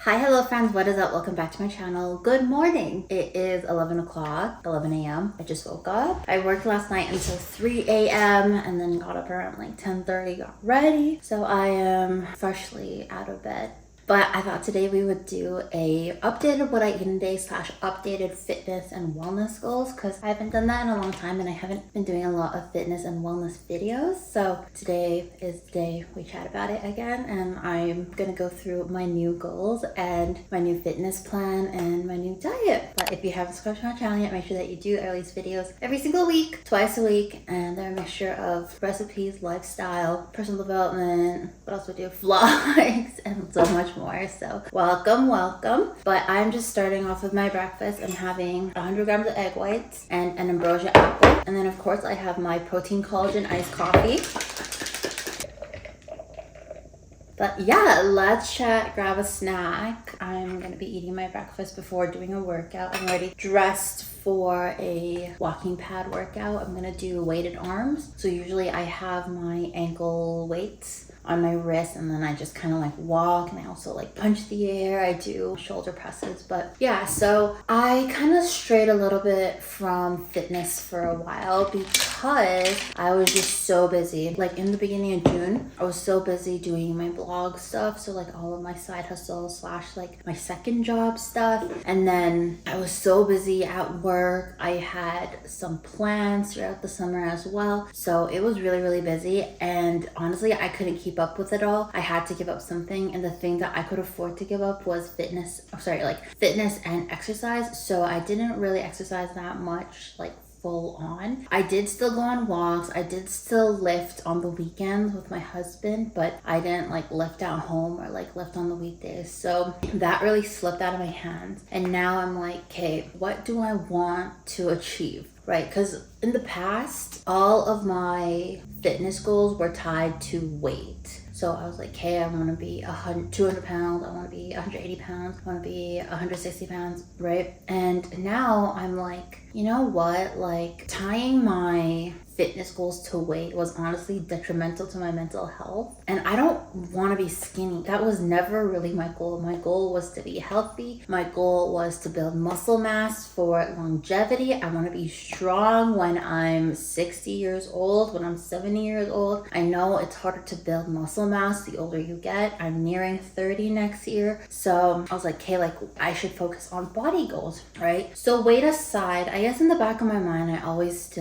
Hi, hello friends, what is up? Welcome back to my channel. Good morning. It is 11 o'clock, 11 a.m. I just woke up. I worked last night until 3 a.m. and then got up around like 10:30, got ready. So I am freshly out of bed. But I thought today we would do a updated what I eat in a day / updated fitness and wellness goals, because I haven't done that in a long time and I haven't been doing a lot of fitness and wellness videos. So today is the day we chat about it again, and I'm gonna go through my new goals and my new fitness plan and my new diet. But if you haven't subscribed to my channel yet, make sure that you do. I release videos every single week, twice a week, and they're a mixture of recipes, lifestyle, personal development, what else we do, vlogs, and so much more. So welcome. But I'm just starting off with my breakfast. I'm having 100 grams of egg whites and an ambrosia apple, and then of course I have my protein collagen iced coffee. But yeah, let's chat, grab a snack. I'm gonna be eating my breakfast before doing a workout. I'm already dressed for a walking pad workout. I'm gonna do weighted arms. So usually I have my ankle weights on my wrist, and then I just kind of like walk, and I also like punch the air. I do shoulder presses. But yeah, so I kind of strayed a little bit from fitness for a while because I was just so busy. Like in the beginning of June, I was so busy doing my blog stuff, so like all of my side hustle / like my second job stuff. And then I was so busy at work. I had some plans throughout the summer as well, so it was really busy, and honestly I couldn't keep up with it all. I had to give up something, and the thing that I could afford to give up was fitness and exercise. So I didn't really exercise that much, like full on. I did still go on walks. I did still lift on the weekends with my husband, but I didn't like lift at home or like lift on the weekdays. So that really slipped out of my hands. And now I'm like, okay, what do I want to achieve? Right? Because in the past, all of my fitness goals were tied to weight. So I was like, hey, I want to be 200 pounds. I want to be 180 pounds. I want to be 160 pounds, right? And now I'm like, you know what? Like tying my fitness goals to weight was honestly detrimental to my mental health. And I don't want to be skinny. That was never really my goal. My goal was to be healthy. My goal was to build muscle mass for longevity. I want to be strong when I'm 60 years old, when I'm 70 years old. I know it's harder to build muscle mass the older you get. I'm nearing 30 next year. So I was like, okay, like I should focus on body goals, right? So weight aside, I guess in the back of my mind, I always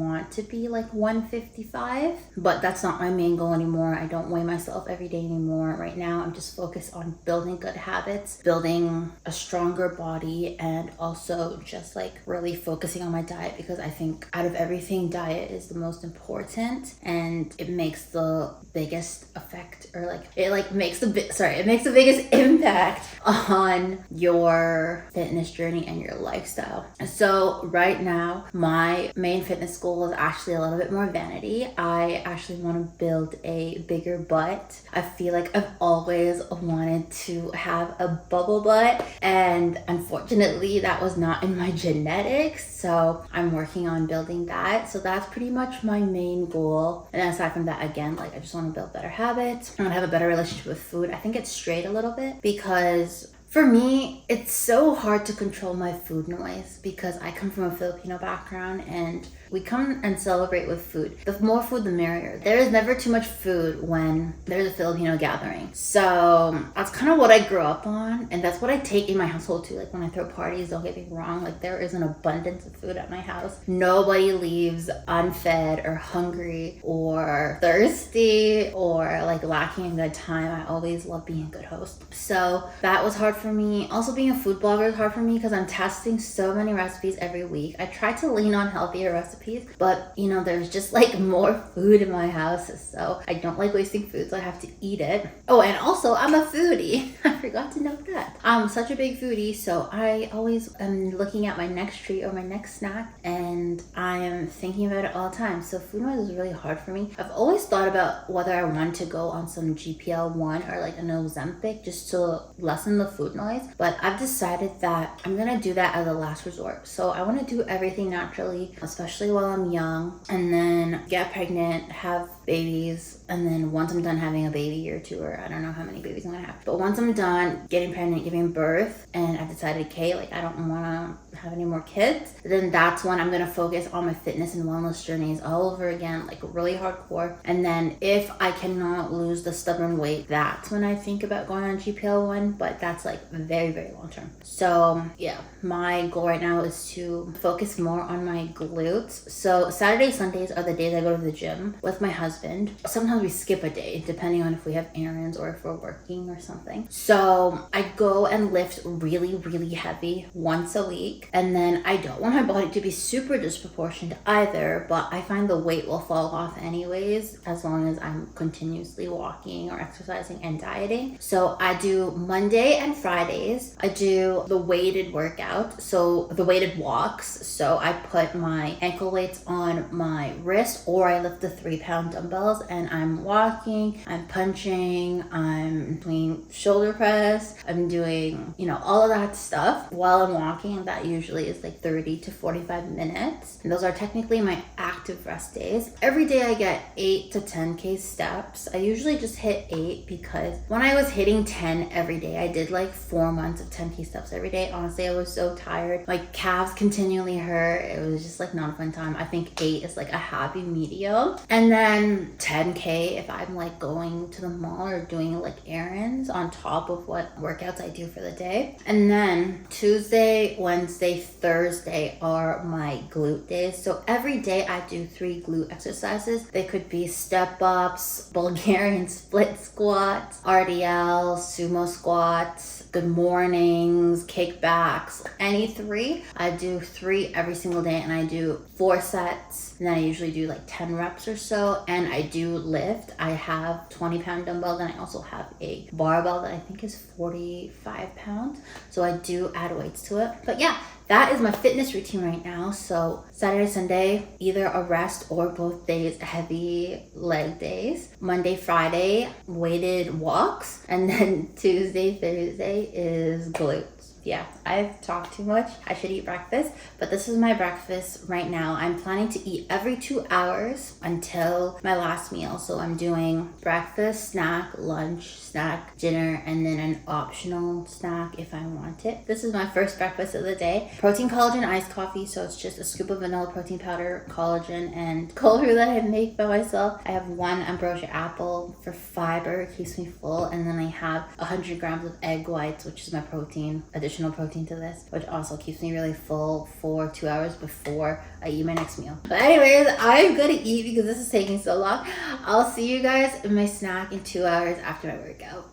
want to be like 155, but that's not my main goal anymore. I don't weigh myself every day anymore. Right now I'm just focused on building good habits, building a stronger body, and also just like really focusing on my diet, because I think out of everything, diet is the most important, and it makes the biggest effect, or like it makes the biggest impact on your fitness journey and your lifestyle. So right now my main fitness goal is actually a little bit more vanity. I actually want to build a bigger butt. I feel like I've always wanted to have a bubble butt, and unfortunately that was not in my genetics, so I'm working on building that. So that's pretty much my main goal. And aside from that, again, like I just want to build better habits. I want to have a better relationship with food. I think it's strayed a little bit because for me, it's so hard to control my food noise because I come from a Filipino background, and we come and celebrate with food. The more food, the merrier. There is never too much food when there's a Filipino gathering. So that's kind of what I grew up on, and that's what I take in my household too. Like when I throw parties, don't get me wrong, like there is an abundance of food at my house. Nobody leaves unfed or hungry or thirsty or like lacking a good time. I always love being a good host. So that was hard for me. Also, being a food blogger is hard for me because I'm testing so many recipes every week. I try to lean on healthier recipes, but you know, there's just like more food in my house, so I don't like wasting food, so I have to eat it. Oh, and also I'm a foodie. I forgot to note that. I'm such a big foodie, so I always am looking at my next treat or my next snack, and I am thinking about it all the time. So food noise is really hard for me. I've always thought about whether I want to go on some GPL-1 or like an Ozempic just to lessen the food noise, but I've decided that I'm gonna do that as a last resort. So I want to do everything naturally, especially while I'm young, and then get pregnant, have babies, and then once I'm done having a baby or two, or I don't know how many babies I'm gonna have, but once I'm done getting pregnant, giving birth, and I've decided, okay, like I don't want to have any more kids, then that's when I'm gonna focus on my fitness and wellness journeys all over again, like really hardcore. And then if I cannot lose the stubborn weight, that's when I think about going on GPL1, but that's like very, very long term. So yeah, my goal right now is to focus more on my glutes. So Saturdays, Sundays are the days I go to the gym with my husband. Sometimes we skip a day depending on if we have errands or if we're working or something. So I go and lift really, really heavy once a week. And then I don't want my body to be super disproportionate either, but I find the weight will fall off anyways as long as I'm continuously walking or exercising and dieting. So I do Monday and Fridays, I do the weighted workout, so the weighted walks. So I put my ankle weights on my wrist, or I lift the 3-pound dumbbells and I'm walking, I'm punching, I'm doing shoulder press, I'm doing, all of that stuff while I'm walking. And that usually is like 30 to 45 minutes. And those are technically my active rest days. Every day I get 8 to 10K steps. I usually just hit 8 because when I was hitting 10 every day, I did like 4 months of 10K steps every day. Honestly, I was so tired. My calves continually hurt. It was just like not a fun time. I think 8 is like a happy medium. And then 10K if I'm like going to the mall or doing like errands on top of what workouts I do for the day. And then Tuesday, Wednesday, Thursday are my glute days. So every day I do 3 glute exercises. They could be step ups, Bulgarian split squats, RDLs, sumo squats, good mornings, kickbacks, any 3. I do 3 every single day, and I do 4 sets. And then I usually do like 10 reps or so. And I do lift. I have 20-pound dumbbells, and I also have a barbell that I think is 45 pounds. So I do add weights to it. But yeah, that is my fitness routine right now. So Saturday, Sunday, either a rest or both days, heavy leg days. Monday, Friday, weighted walks. And then Tuesday, Thursday is glutes. Yeah, I've talked too much. I should eat breakfast, but this is my breakfast right now. I'm planning to eat every 2 hours until my last meal. So I'm doing breakfast, snack, lunch, snack, dinner, and then an optional snack if I want it. This is my first breakfast of the day. Protein, collagen, iced coffee. So it's just a scoop of vanilla protein powder, collagen, and cold brew that I make by myself. I have 1 ambrosia apple for fiber. It keeps me full. And then I have 100 grams of egg whites, which is my protein, additional protein to this, which also keeps me really full for 2 hours before I eat my next meal. But anyways, I'm gonna eat because this is taking so long. I'll see you guys in my snack in 2 hours after my workout.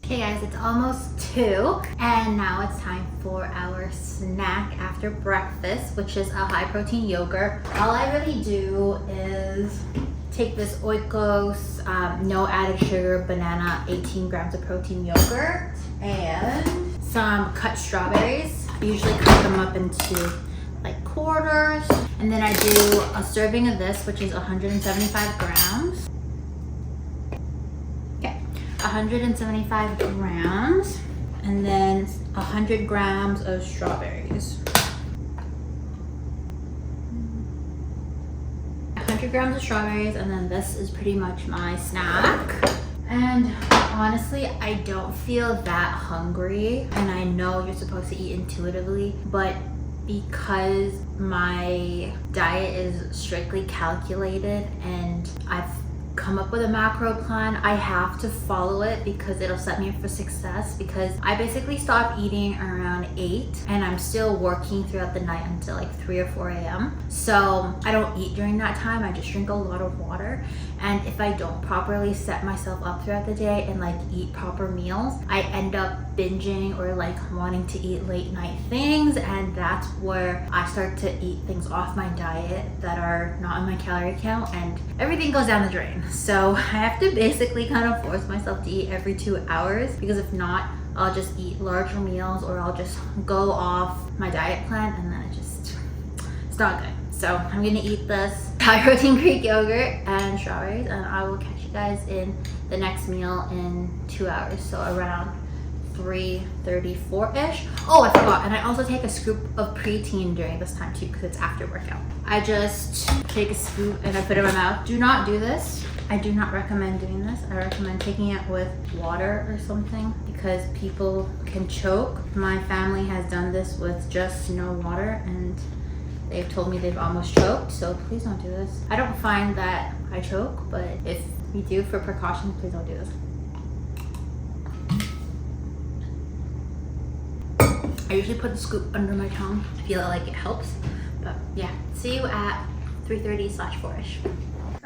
Okay guys, it's almost 2 and now it's time for our snack after breakfast, which is a high protein yogurt. All I really do is take this Oikos no added sugar banana 18 grams of protein yogurt and some cut strawberries. I usually cut them up into like quarters, and then I do a serving of this, which is 175 grams. Okay, 175 grams, and then 100 grams of strawberries. 100 grams of strawberries, and then this is pretty much my snack. And honestly, I don't feel that hungry, and I know you're supposed to eat intuitively, but because my diet is strictly calculated and I've come up with a macro plan, I have to follow it because it'll set me up for success, because I basically stop eating around 8 and I'm still working throughout the night until like 3 or 4 a.m. So I don't eat during that time. I just drink a lot of water. And if I don't properly set myself up throughout the day and like eat proper meals, I end up binging or like wanting to eat late night things, and that's where I start to eat things off my diet that are not on my calorie count, and everything goes down the drain. So I have to basically kind of force myself to eat every 2 hours, because if not, I'll just eat larger meals or I'll just go off my diet plan, and then it's not good. So I'm gonna eat this high protein Greek yogurt and strawberries, and I will catch you guys in the next meal in 2 hours. So around 3:34-ish. Oh, I forgot. And I also take a scoop of preteen during this time too, because it's after workout. I just take a scoop and I put it in my mouth. Do not do this I do not recommend doing this. I recommend taking it with water or something because people can choke. My family has done this with just no water and they've told me they've almost choked, so please don't do this. I don't find that I choke, but if you do, for precaution, please don't do this. I usually put the scoop under my tongue. I feel like it helps, but yeah. See you at 3:30/4ish.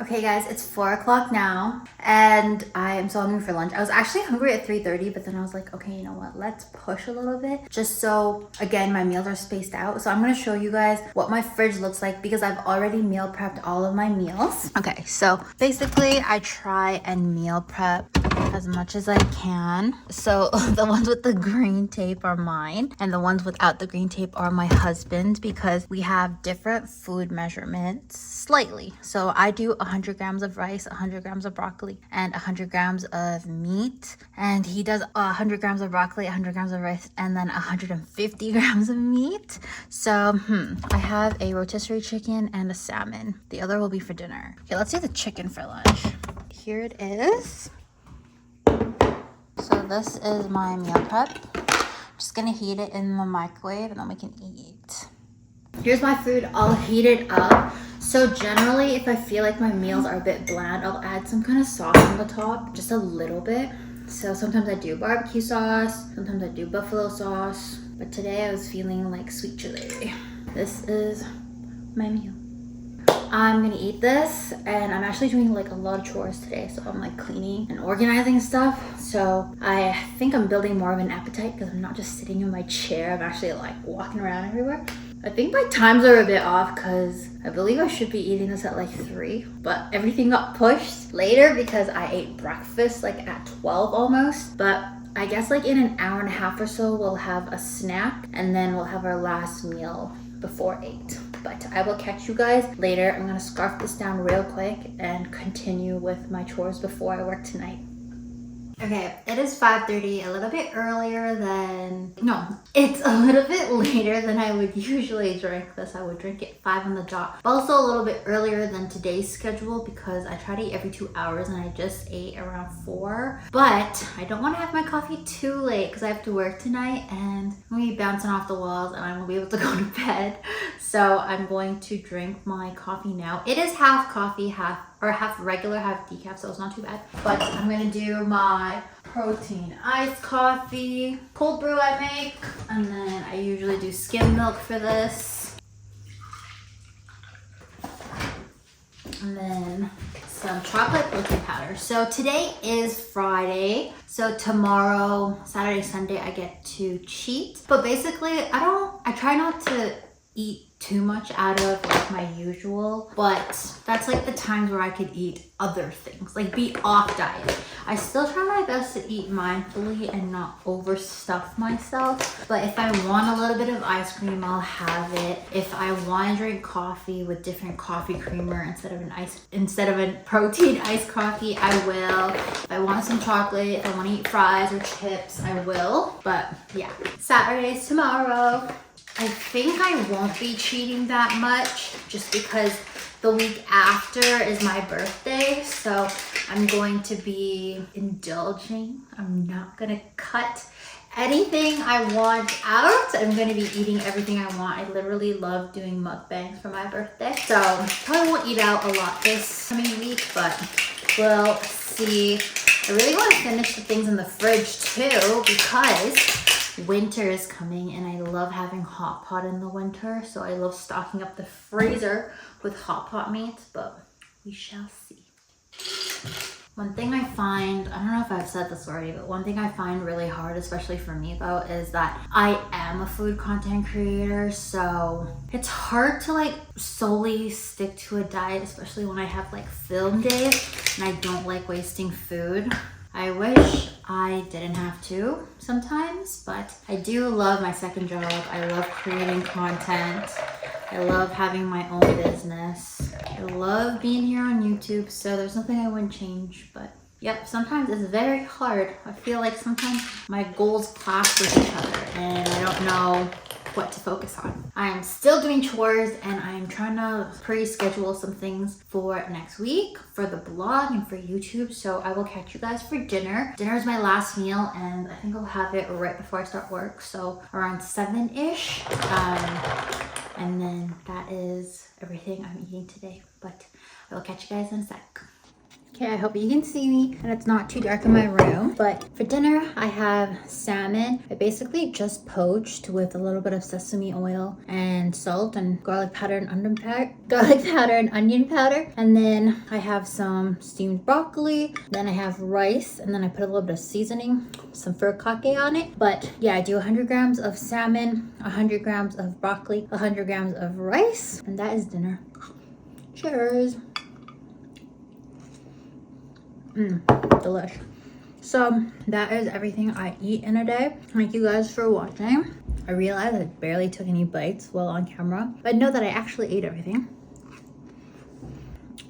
Okay guys, it's 4 o'clock now and I am so hungry for lunch. I was actually hungry at 3:30, but then I was like, okay, you know what? Let's push a little bit just so, again, my meals are spaced out. So I'm gonna show you guys what my fridge looks like because I've already meal prepped all of my meals. Okay, so basically I try and meal prep as much as I can. So the ones with the green tape are mine and the ones without the green tape are my husband's because we have different food measurements slightly. So I do 100 grams of rice, 100 grams of broccoli, and 100 grams of meat. And he does 100 grams of broccoli, 100 grams of rice, and then 150 grams of meat. So I have a rotisserie chicken and a salmon. The other will be for dinner. Okay, let's do the chicken for lunch. Here it is. So this is my meal prep. I'm just gonna heat it in the microwave and then we can eat. Here's my food all heated up. So generally, if I feel like my meals are a bit bland, I'll add some kind of sauce on the top, just a little bit. So sometimes I do barbecue sauce, sometimes I do buffalo sauce, but today I was feeling like sweet chili. This is my meal. I'm gonna eat this and I'm actually doing like a lot of chores today, so I'm like cleaning and organizing stuff. So I think I'm building more of an appetite because I'm not just sitting in my chair, I'm actually like walking around everywhere. I think my times are a bit off because I believe I should be eating this at like 3, but everything got pushed later because I ate breakfast like at 12 almost. But I guess like in an hour and a half or so we'll have a snack and then we'll have our last meal before 8. But I will catch you guys later. I'm gonna scarf this down real quick and continue with my chores before I work tonight. Okay, it is 5:30, a little bit earlier than, no, it's a little bit later than I would usually drink this. I would drink it 5 on the dot, but also a little bit earlier than today's schedule because I try to eat every 2 hours and I just ate around 4. But I don't want to have my coffee too late because I have to work tonight and I'm going to be bouncing off the walls and I won't be able to go to bed. So I'm going to drink my coffee now. It is half coffee, half regular, half decaf, so it's not too bad. But I'm gonna do my protein iced coffee, cold brew I make, and then I usually do skim milk for this. And then some chocolate protein powder. So today is Friday, so tomorrow, Saturday, Sunday, I get to cheat. But basically, I try not to eat too much out of like my usual, but that's like the times where I could eat other things, like be off diet. I still try my best to eat mindfully and not overstuff myself, but if I want a little bit of ice cream, I'll have it. If I want to drink coffee with different coffee creamer instead of a protein iced coffee, I will. If I want some chocolate, if I want to eat fries or chips, I will. But yeah, Saturday's tomorrow. I think I won't be cheating that much just because the week after is my birthday, so I'm going to be indulging. I'm not gonna cut anything I want out. I'm gonna be eating everything I want. I literally love doing mukbangs for my birthday, so probably won't eat out a lot this coming week, but we'll see. I really want to finish the things in the fridge too because winter is coming and I love having hot pot in the winter, so I love stocking up the freezer with hot pot meats, but we shall see. One thing I find, I don't know if I've said this already, but one thing I find really hard, especially for me though, is that I am a food content creator, so it's hard to like solely stick to a diet, especially when I have like film days and I don't like wasting food. I wish I didn't have to sometimes, but I do love my second job. I love creating content. I love having my own business. I love being here on YouTube, so there's nothing I wouldn't change, but yep, sometimes it's very hard. I feel like sometimes my goals clash with each other and I don't know what to focus on. I'm still doing chores and I'm trying to pre-schedule some things for next week for the blog and for YouTube. So I will catch you guys for dinner. Dinner is my last meal and I think I'll have it right before I start work. So around 7-ish. And then that is everything I'm eating today. But I will catch you guys in a sec. Okay, I hope you can see me and it's not too dark in my room. But for dinner, I have salmon. I basically just poached with a little bit of sesame oil and salt and garlic powder and onion powder. And then I have some steamed broccoli. Then I have rice, and then I put a little bit of seasoning, some furikake on it. But yeah, I do 100 grams of salmon, 100 grams of broccoli, 100 grams of rice, and that is dinner. Cheers. Delish. So that is everything I eat in a day. Thank you guys for watching. I realized I barely took any bites while on camera, but know that I actually ate everything.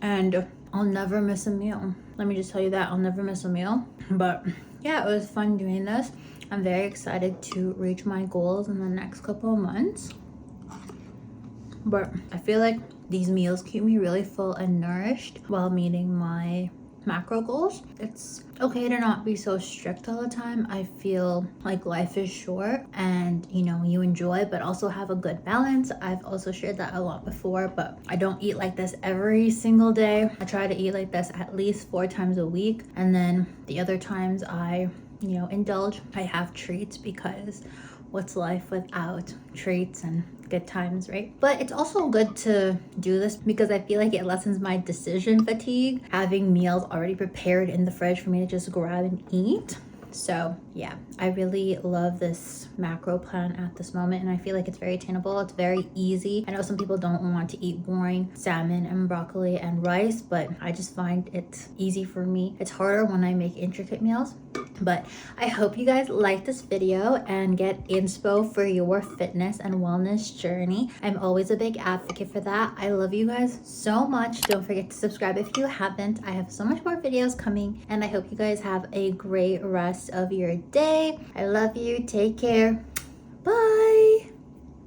And I'll never miss a meal. Let me just tell you that I'll never miss a meal. But yeah, it was fun doing this. I'm very excited to reach my goals in the next couple of months. But I feel like these meals keep me really full and nourished while meeting my macro goals. It's okay to not be so strict all the time. I feel like life is short and you enjoy but also have a good balance. I've also shared that a lot before, but I don't eat like this every single day. I try to eat like this at least 4 times a week, and then the other times I indulge. I have treats because what's life without treats and good times, right? But it's also good to do this because I feel like it lessens my decision fatigue, having meals already prepared in the fridge for me to just grab and eat. So yeah, I really love this macro plan at this moment, and I feel like it's very attainable. It's very easy. I know some people don't want to eat boring salmon and broccoli and rice, but I just find it's easy for me. It's harder when I make intricate meals. But I hope you guys like this video and get inspo for your fitness and wellness journey. I'm always a big advocate for that. I love you guys so much. Don't forget to subscribe if you haven't. I have so much more videos coming, and I hope you guys have a great rest of your day. I love you. Take care. Bye.